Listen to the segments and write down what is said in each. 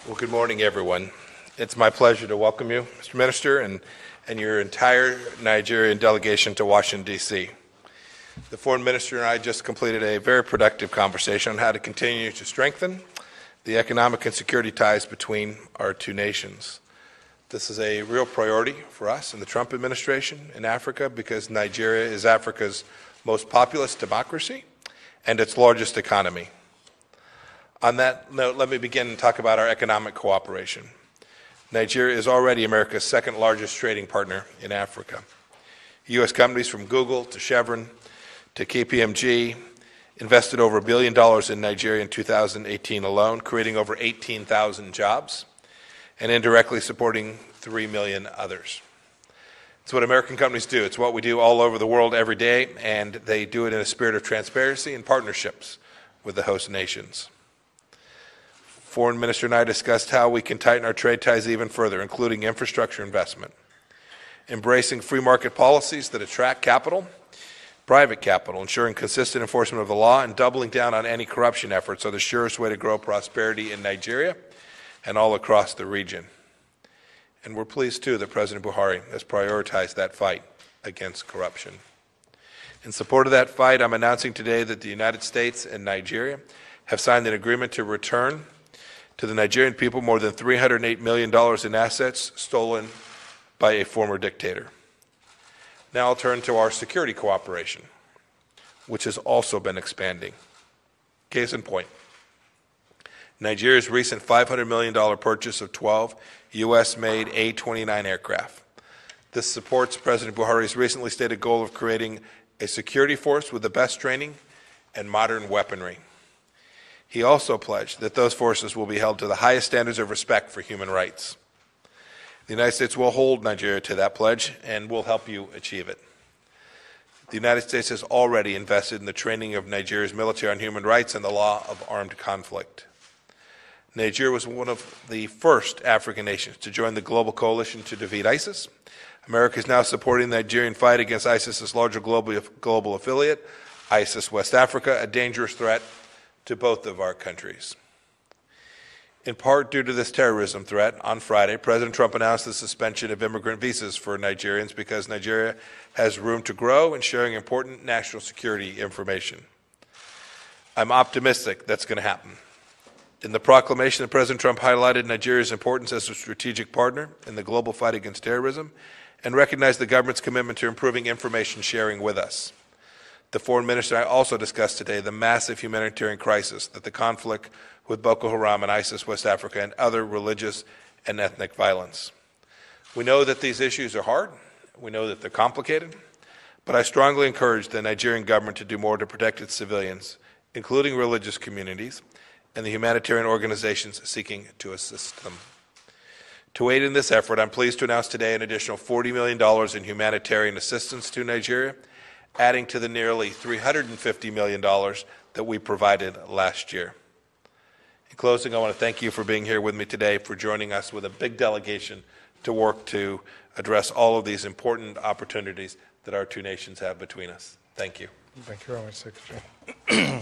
Well, good morning, everyone. It's my pleasure to welcome you, Mr. Minister, and your entire Nigerian delegation to Washington, D.C. The Foreign Minister and I just completed a very productive conversation on how to continue to strengthen the economic and security ties between our two nations. This is a real priority for us in the Trump administration in Africa because Nigeria is Africa's most populous democracy and its largest economy. On that note, let me begin and talk about our economic cooperation. Nigeria is already America's second largest trading partner in Africa. U.S. companies from Google to Chevron to KPMG invested over $1 billion in Nigeria in 2018 alone, creating over 18,000 jobs and indirectly supporting 3 million others. It's what American companies do. It's what we do all over the world every day, and they do it in a spirit of transparency and partnerships with the host nations. Foreign Minister and I discussed how we can tighten our trade ties even further, including infrastructure investment, embracing free market policies that attract capital, private capital, ensuring consistent enforcement of the law, and doubling down on any corruption efforts are the surest way to grow prosperity in Nigeria and all across the region. And we're pleased, too, that President Buhari has prioritized that fight against corruption. In support of that fight, I'm announcing today that the United States and Nigeria have signed an agreement to return to the Nigerian people more than $308 million in assets stolen by a former dictator. Now I'll turn to our security cooperation, which has also been expanding. Case in point, Nigeria's recent $500 million purchase of 12 U.S.-made A-29 aircraft. This supports President Buhari's recently stated goal of creating a security force with the best training and modern weaponry. He also pledged that those forces will be held to the highest standards of respect for human rights. The United States will hold Nigeria to that pledge and will help you achieve it. The United States has already invested in the training of Nigeria's military on human rights and the law of armed conflict. Nigeria was one of the first African nations to join the global coalition to defeat ISIS. America is now supporting the Nigerian fight against ISIS's larger global affiliate, ISIS West Africa, a dangerous threat to both of our countries. In part due to this terrorism threat, on Friday, President Trump announced the suspension of immigrant visas for Nigerians because Nigeria has room to grow in sharing important national security information. I'm optimistic that's going to happen. In the proclamation, President Trump highlighted Nigeria's importance as a strategic partner in the global fight against terrorism and recognized the government's commitment to improving information sharing with us. The Foreign Minister and I also discussed today the massive humanitarian crisis that the conflict with Boko Haram and ISIS West Africa and other religious and ethnic violence. We know that these issues are hard. We know that they're complicated. But I strongly encourage the Nigerian government to do more to protect its civilians, including religious communities and the humanitarian organizations seeking to assist them. To aid in this effort, I'm pleased to announce today an additional $40 million in humanitarian assistance to Nigeria, adding to the nearly $350 million that we provided last year. In closing, I want to thank you for being here with me today, for joining us with a big delegation to work to address all of these important opportunities that our two nations have between us. Thank you. Thank you very much, Secretary.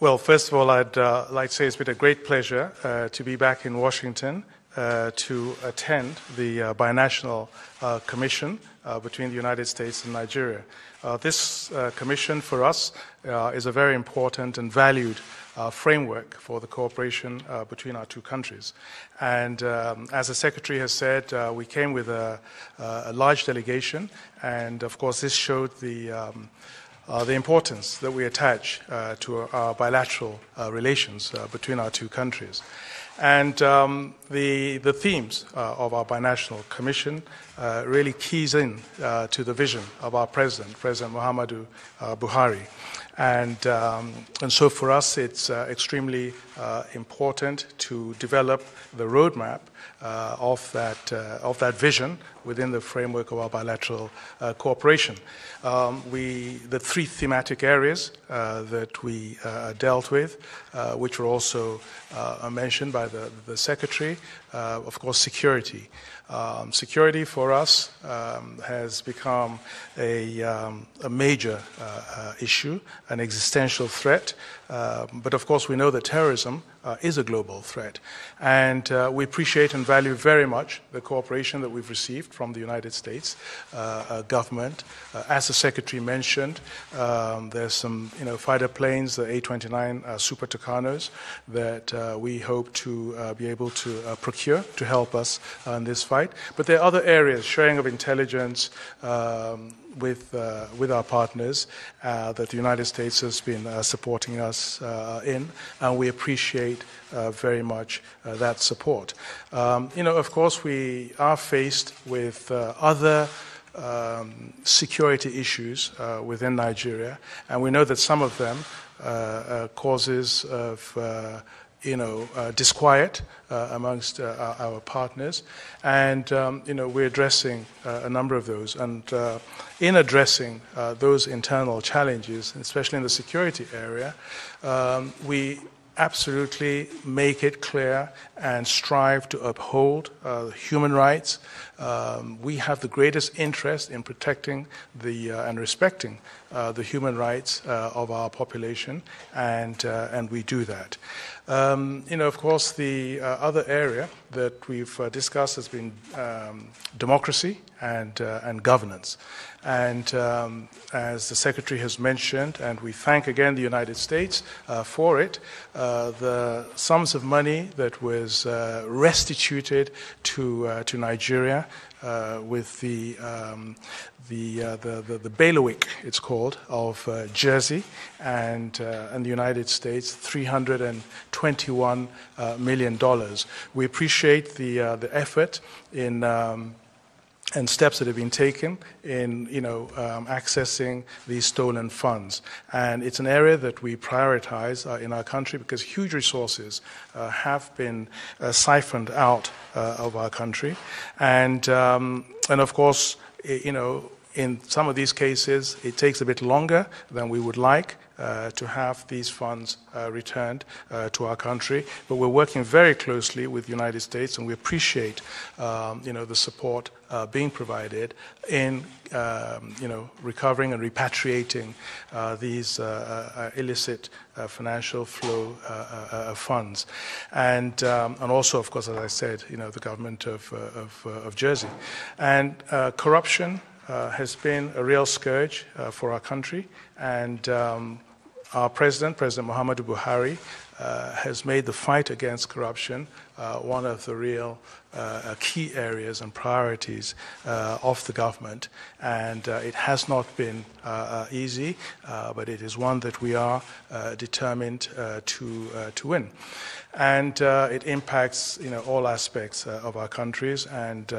Well, first of all, I'd like to say it's been a great pleasure to be back in Washington to attend the binational commission between the United States and Nigeria. This commission for us is a very important and valued framework for the cooperation between our two countries. And as the Secretary has said, we came with a large delegation, and of course this showed the importance that we attach to our bilateral relations between our two countries. And the themes of our binational commission really keys in to the vision of our President Muhammadu Buhari. And so for us, it's extremely important to develop the roadmap of that vision within the framework of our bilateral cooperation. The three thematic areas that we dealt with, which were also mentioned by the Secretary, of course, security. Security for us has become a major issue, an existential threat But of course, we know that terrorism is a global threat. And we appreciate and value very much the cooperation that we've received from the United States government. As the Secretary mentioned, there's some fighter planes, the A-29 Super Tucanos, that we hope to be able to procure to help us in this fight. But there are other areas, sharing of intelligence, with our partners that the United States has been supporting us in, and we appreciate very much that support. Of course, we are faced with other security issues within Nigeria, and we know that some of them are causes of disquiet amongst our partners, and we're addressing a number of those. And in addressing those internal challenges, especially in the security area, we absolutely make it clear and strive to uphold human rights. We have the greatest interest in protecting and respecting the human rights of our population, and we do that. Of course, the other area that we've discussed has been democracy and governance. And as the Secretary has mentioned, and we thank again the United States for it, the sums of money that was restituted to Nigeria with the bailiwick, it's called, of Jersey and the United States, $321 million. We appreciate the effort and steps that have been taken in, accessing these stolen funds. And it's an area that we prioritize in our country because huge resources have been siphoned out of our country. And of course, in some of these cases, it takes a bit longer than we would like to have these funds returned to our country. But we're working very closely with the United States, and we appreciate, the support being provided in, recovering and repatriating these illicit financial flow funds. And also, of course, as I said, the government of Jersey. And corruption has been a real scourge for our country, and our President Muhammadu Buhari, has made the fight against corruption one of the real key areas and priorities of the government. And it has not been easy, but it is one that we are determined to win. And it impacts, all aspects of our countries, and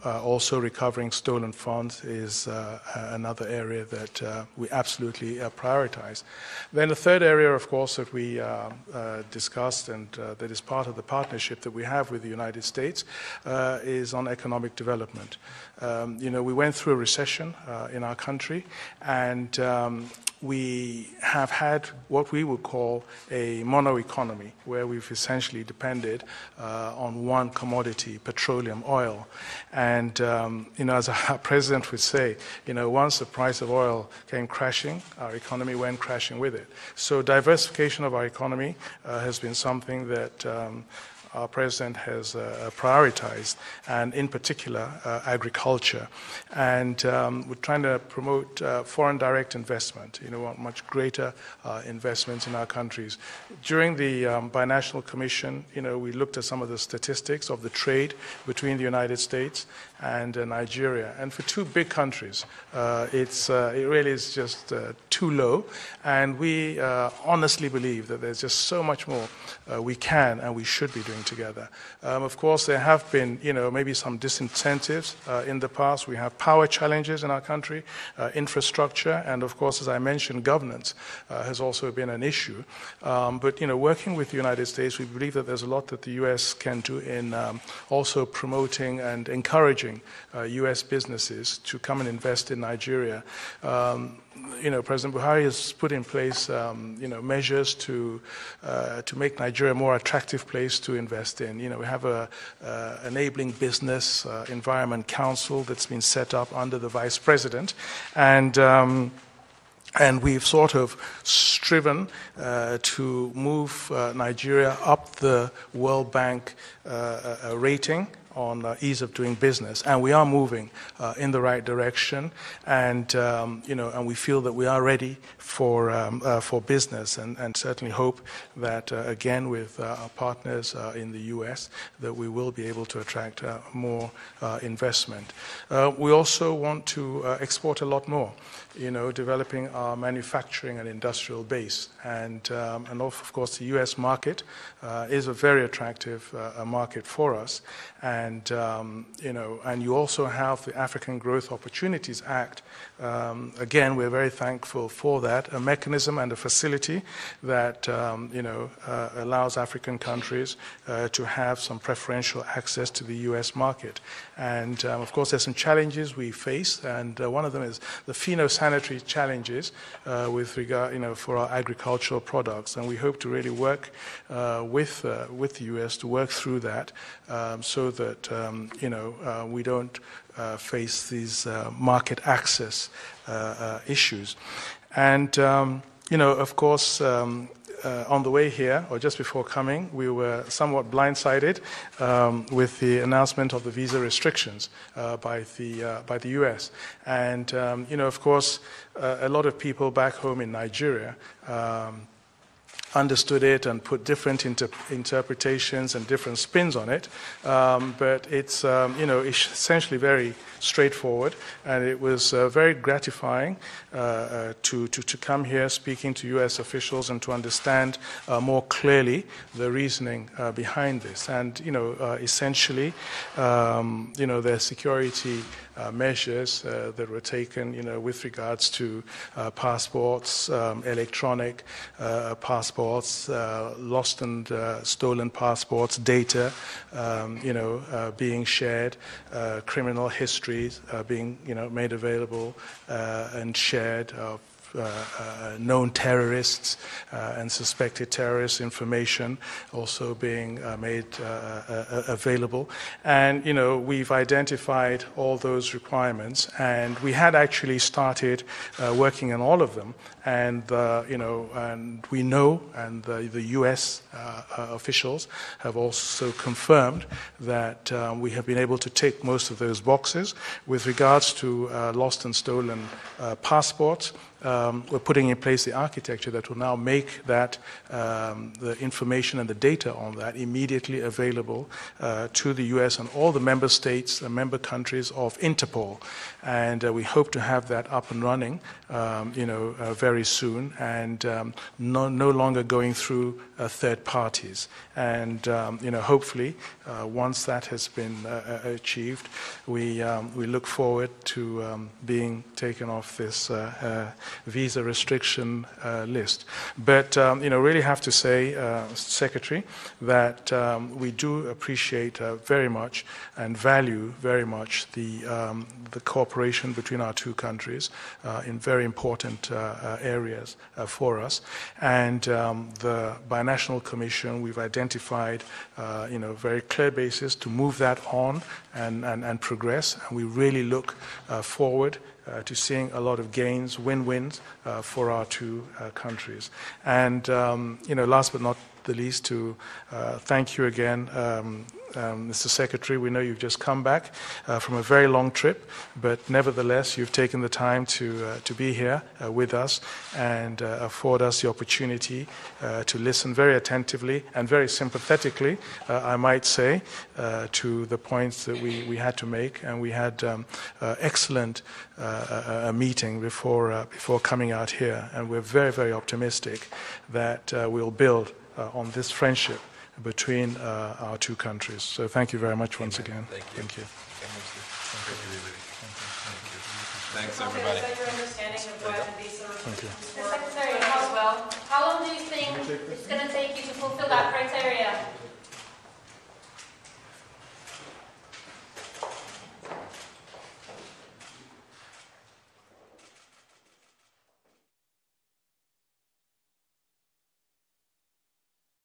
also recovering stolen funds is another area that we absolutely prioritize. Then the third area, of course, that we discussed and that is part of the partnership that we have with the United States is on economic development. We went through a recession in our country, and we have had what we would call a mono-economy, where we've essentially depended on one commodity, petroleum oil. And, as our president would say, once the price of oil came crashing, our economy went crashing with it. So diversification of our economy has been something that our president has prioritized, and in particular, agriculture. And we're trying to promote foreign direct investment, much greater investments in our countries. During the Binational Commission, we looked at some of the statistics of the trade between the United States and Nigeria. And for two big countries, it really is just too low. And we honestly believe that there's just so much more we can and we should be doing together. Of course, there have been, maybe some disincentives in the past. We have power challenges in our country, infrastructure, and of course, as I mentioned, governance has also been an issue. But, working with the United States, we believe that there's a lot that the U.S. can do in also promoting and encouraging U.S. businesses to come and invest in Nigeria. President Buhari has put in place, measures to make Nigeria a more attractive place to invest in. We have a enabling business environment council that's been set up under the vice president, and And we've sort of striven to move Nigeria up the World Bank rating on ease of doing business, and we are moving in the right direction, and and we feel that we are ready for business, and certainly hope that again with our partners in the U.S. that we will be able to attract more investment. We also want to export a lot more, developing our manufacturing and industrial base, and of course the U.S. market is a very attractive market for us. And you also have the African Growth Opportunities Act. Again, we're very thankful for that, a mechanism and a facility that allows African countries to have some preferential access to the U.S. market. And of course, there's some challenges we face, and one of them is the phytosanitary challenges with regard, for our agricultural products. And we hope to really work with the U.S. to work through that, so that we don't face these market access issues. And of course, on the way here, or just before coming, we were somewhat blindsided with the announcement of the visa restrictions by the U.S. And of course, a lot of people back home in Nigeria understood it and put different interpretations and different spins on it, but it's essentially very straightforward, and it was very gratifying to come here speaking to U.S. officials and to understand more clearly the reasoning behind this. And essentially, their security measures that were taken, with regards to passports, electronic passports, lost and stolen passports, data, being shared, criminal histories being, made available and shared of known terrorists and suspected terrorist information also being made available. And, we've identified all those requirements, and we had actually started working on all of them. And, and we know, and the U.S. Officials have also confirmed that we have been able to tick most of those boxes. With regards to lost and stolen passports, we're putting in place the architecture that will now make that the information and the data on that immediately available to the U.S. and all the member states and member countries of Interpol. And we hope to have that up and running, very soon, and no longer going through third parties. And hopefully, once that has been achieved, we look forward to being taken off this visa restriction list. But really have to say, Secretary, that we do appreciate very much and value very much the cooperation between our two countries in very important areas for us. And the Binational Commission, we've identified very clear basis to move that on and progress. And we really look forward to seeing a lot of gains, win-wins for our two countries. And last but not the least, to thank you again, Mr. Secretary. We know you've just come back from a very long trip, but nevertheless, you've taken the time to be here with us and afford us the opportunity to listen very attentively and very sympathetically, I might say, to the points that we had to make. And we had excellent meeting before coming out here, and we're very, very optimistic that we'll build on this friendship between our two countries. So thank you very much once again. Thank you. Thanks, everybody. Is that your understanding of what the visa Thank you. Secretary, as well, how long do you think it's going to take you to fulfill that criteria